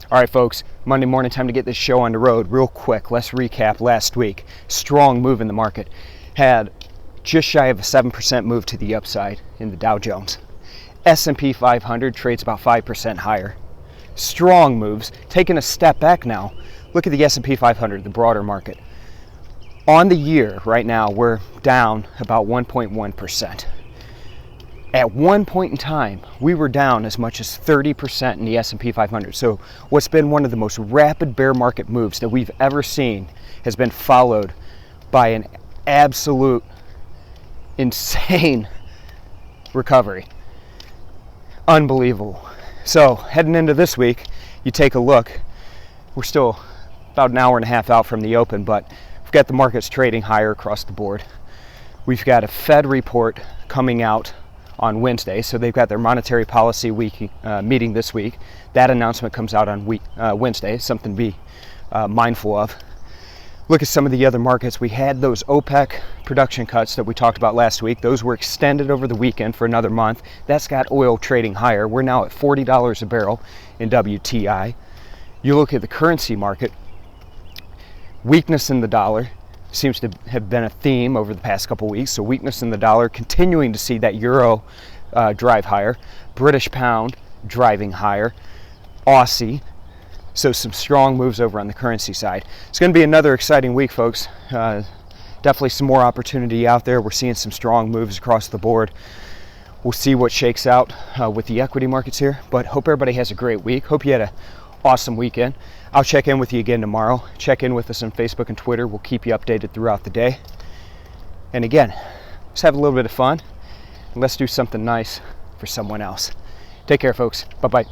All right, folks, Monday morning, time to get this show on the road real quick. Let's recap last week. Strong move in the market. Had just shy of a 7% move to the upside in the Dow Jones. S&P 500 trades about 5% higher. Strong moves. Taking a step back now, look at the S&P 500, the broader market. On the year, right now, we're down about 1.1%. At one point in time, we were down as much as 30% in the S&P 500. So what's been one of the most rapid bear market moves that we've ever seen has been followed by an absolute insane recovery. Unbelievable. So heading into this week, you take a look. We're still about an hour and a half out from the open, but we've got the markets trading higher across the board. We've got a Fed report coming out on Wednesday, so they've got their monetary policy meeting this week. That announcement comes out on Wednesday, something to be mindful of. Look at some of the other markets. We had those OPEC production cuts that we talked about last week. Those were extended over the weekend for another month. That's got oil trading higher. We're now at $40 a barrel in WTI. You look at the currency market, weakness in the dollar seems to have been a theme over the past couple weeks. So weakness in the dollar, continuing to see that euro drive higher, British pound driving higher, Aussie. So some strong moves over on the currency side. It's going to be another exciting week, folks. Definitely some more opportunity out there. We're seeing some strong moves across the board. We'll see what shakes out with the equity markets here, but hope everybody has a great week. Hope you had an awesome weekend. I'll check in with you again tomorrow. Check in with us on Facebook and Twitter. We'll keep you updated throughout the day. And again, let's have a little bit of fun and let's do something nice for someone else. Take care, folks. Bye-bye.